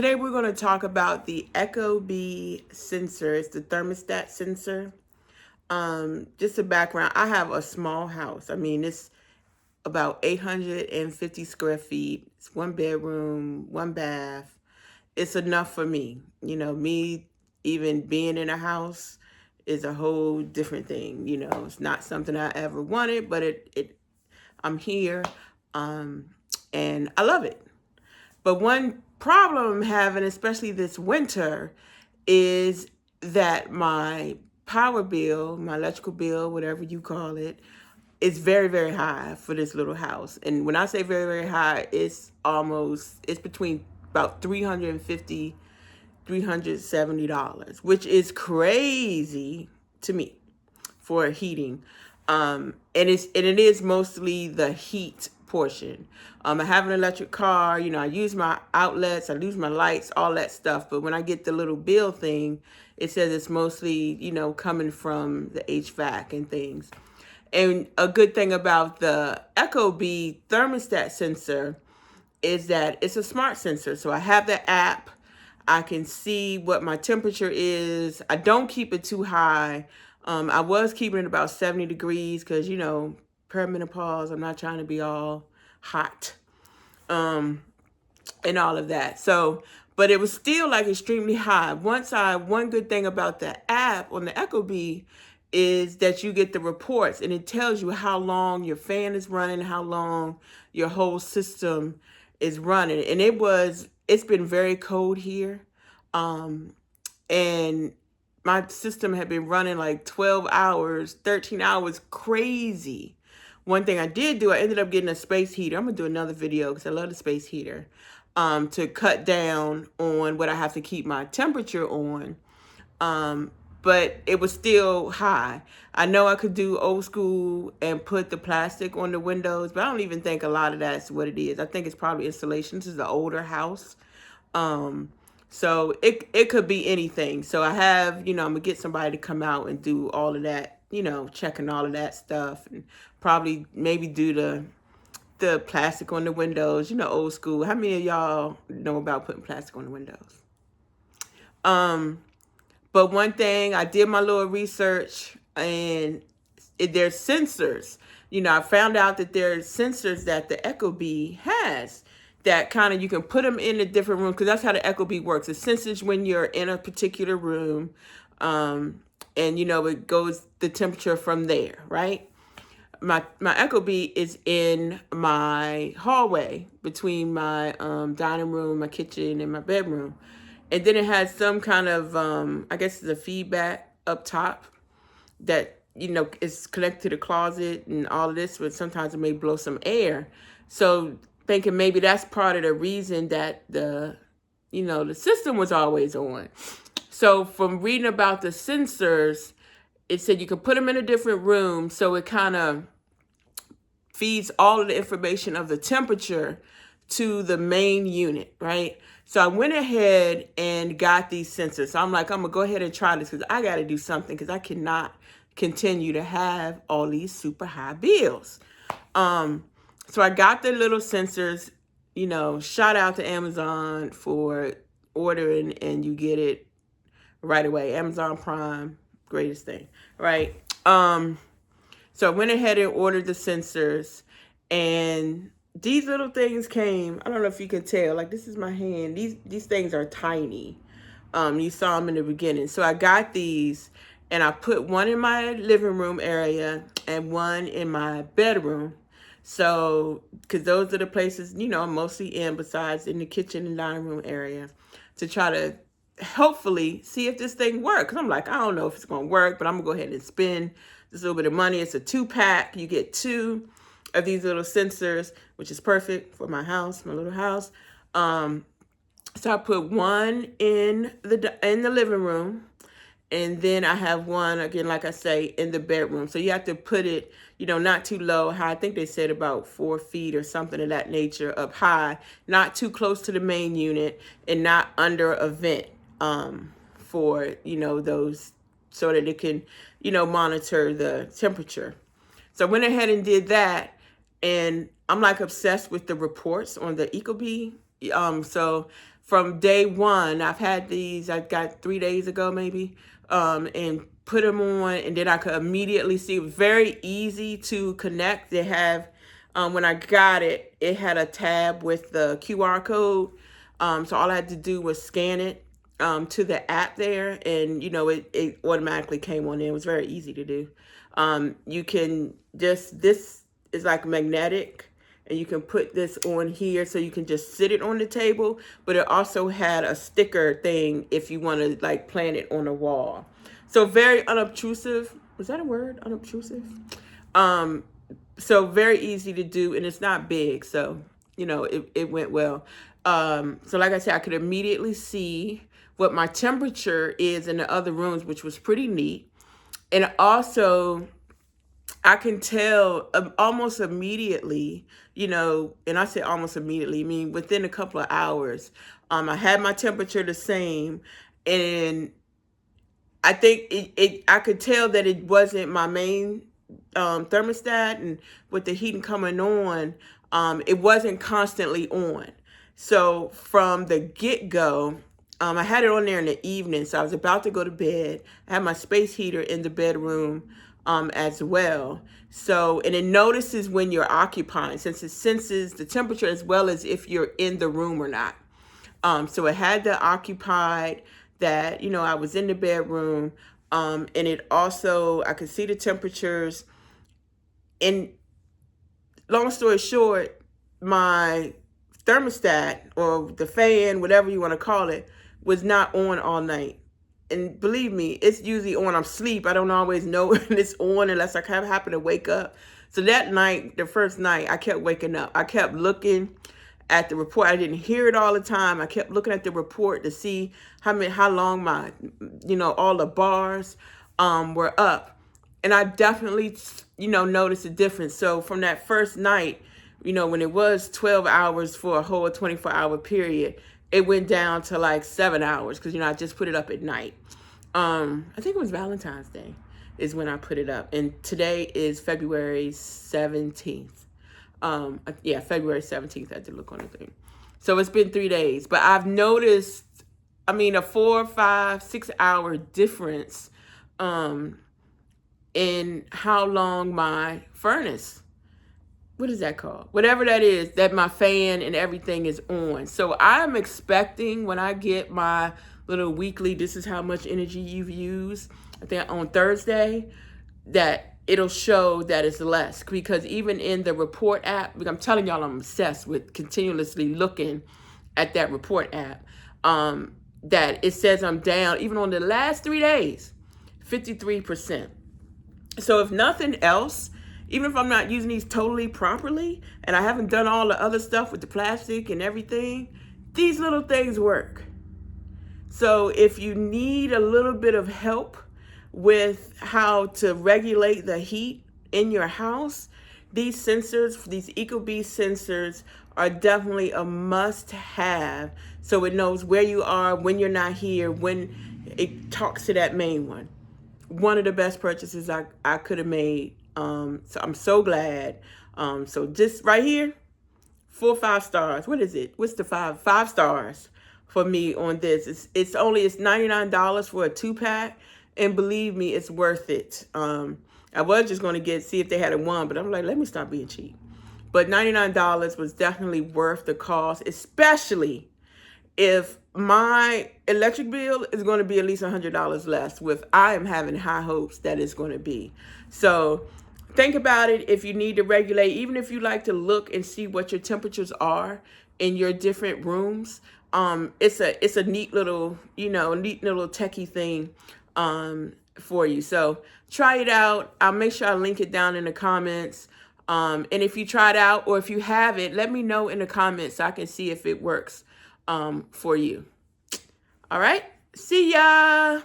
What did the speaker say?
Today we're going to talk about the Ecobee sensor. It's the thermostat sensor. Just a background, I have a small house. I mean, it's about 850 square feet. It's one bedroom, one bath. It's enough for me. Me even being in a house is a whole different thing. It's not something I ever wanted, but I'm here, and I love it. But one problem I'm having, especially this winter, is that my power bill, my electrical bill, whatever you call it, is very, very high for this little house. And when I say very, very high, it's between about $350, $370, which is crazy to me for heating. And it is mostly the heat portion. I have an electric car, I use my outlets, I use my lights, all that stuff. But when I get the little bill thing, it says it's mostly, coming from the HVAC and things. And a good thing about the Ecobee thermostat sensor is that it's a smart sensor. So I have the app. I can see what my temperature is. I don't keep it too high. I was keeping it about 70 degrees because, perimenopause, I'm not trying to be all hot and all of that. So, but it was still like extremely high. One good thing about the app on the Ecobee is that you get the reports and it tells you how long your fan is running, how long your whole system is running. And it's been very cold here. And my system had been running like 12 hours, 13 hours, crazy. One thing I did do, I ended up getting a space heater. I'm going to do another video because I love the space heater, to cut down on what I have to keep my temperature on. But it was still high. I know I could do old school and put the plastic on the windows, but I don't even think a lot of that's what it is. I think it's probably installation. This is an older house. So it could be anything. So I have, I'm gonna get somebody to come out and do all of that, checking all of that stuff, and probably maybe do the plastic on the windows, old school. How many of y'all know about putting plastic on the windows? But one thing, I did my little research, and there's sensors. I found out that there's sensors that the Ecobee has that kind of, you can put them in a different room, because that's how the Ecobee works. It senses when you're in a particular room, and it goes the temperature from there, right? My Ecobee is in my hallway between my dining room, my kitchen, and my bedroom. And then it has some kind of, I guess it's a feedback up top that, is connected to the closet and all of this, but sometimes it may blow some air. So thinking maybe that's part of the reason that the system was always on. So from reading about the sensors, it said you can put them in a different room, so it kind of feeds all of the information of the temperature to the main unit, right? So I went ahead and got these sensors. So I'm like, I'm gonna go ahead and try this because I got to do something, because I cannot continue to have all these super high bills. So I got the little sensors, shout out to Amazon for ordering and you get it right away. Amazon Prime, greatest thing, right? So I went ahead and ordered the sensors, and these little things came. I don't know if you can tell, like, this is my hand. These things are tiny. You saw them in the beginning. So I got these, and I put one in my living room area and one in my bedroom. So, because those are the places, I'm mostly in, besides in the kitchen and dining room area, to try to hopefully see if this thing works. Because I'm like, I don't know if it's going to work, but I'm going to go ahead and spend this little bit of money. It's a 2-pack. You get 2 of these little sensors, which is perfect for my house, my little house. So I put one in the living room, and then I have one, again, like I say, in the bedroom. So you have to put it, not too low, high. I think they said about 4 feet or something of that nature up high, not too close to the main unit, and not under a vent, for, those, so that it can, monitor the temperature. So I went ahead and did that, and I'm like obsessed with the reports on the Ecobee. So from day one. I've had these, I got 3 days ago maybe, and put them on, and then I could immediately see. Very easy to connect. They have, when I got it, it had a tab with the QR code. So all I had to do was scan it to the app there, and it automatically came on in. It was very easy to do. You can just, this is like magnetic, and you can put this on here so you can just sit it on the table, but it also had a sticker thing if you want to like plant it on a wall. So very unobtrusive. Was that a word? Unobtrusive? So very easy to do, and it's not big, so it went well. So like I said, I could immediately see what my temperature is in the other rooms, which was pretty neat. And also, I can tell almost immediately, and I say almost immediately, I mean within a couple of hours, I had my temperature the same, and I think I could tell that it wasn't my main thermostat, and with the heating coming on, it wasn't constantly on. So from the get-go, I had it on there in the evening, so I was about to go to bed. I had my space heater in the bedroom as well. So, and it notices when you're occupying, since it senses the temperature as well as if you're in the room or not. So it had the occupied, that, I was in the bedroom, and it also, I could see the temperatures. And long story short, my thermostat, or the fan, whatever you want to call it, was not on all night. And believe me, it's usually on. I'm asleep. I don't always know when it's on unless I kind of happen to wake up. So that night, the first night, I kept waking up. I kept looking at the report. I didn't hear it all the time. I kept looking at the report to see how long my, all the bars were up. And I definitely, noticed a difference. So from that first night, when it was 12 hours for a whole 24-hour period, it went down to like 7 hours because, I just put it up at night. I think it was Valentine's Day is when I put it up. And today is February 17th. February 17th, I had to look on the thing. So it's been 3 days. But I've noticed, a 4, 5, 6 hour difference in how long my furnace, what is that called? Whatever that is, that my fan and everything is on. So I'm expecting when I get my little weekly, this is how much energy you've used, I think on Thursday, that it'll show that it's less. Because even in the report app, I'm telling y'all, I'm obsessed with continuously looking at that report app, that it says I'm down, even on the last 3 days, 53%. So if nothing else, even if I'm not using these totally properly, and I haven't done all the other stuff with the plastic and everything, these little things work. So if you need a little bit of help with how to regulate the heat in your house, these sensors, these Ecobee sensors, are definitely a must-have. So it knows where you are, when you're not here, when it talks to that main one. One of the best purchases I could have made. So I'm so glad. So just right here, 4 or 5 stars. What is it? What's the 5 stars for me on this? It's $99 for a 2-pack, and believe me, it's worth it. I was just going to see if they had a 1, but I'm like, let me stop being cheap. But $99 was definitely worth the cost, especially if my electric bill is going to be at least $100 less, I am having high hopes that it's going to be. So think about it. If you need to regulate, even if you like to look and see what your temperatures are in your different rooms, it's a neat little, techie thing for you. So try it out. I'll make sure I link it down in the comments. And if you try it out, or if you have it, let me know in the comments so I can see if it works for you. All right. See ya.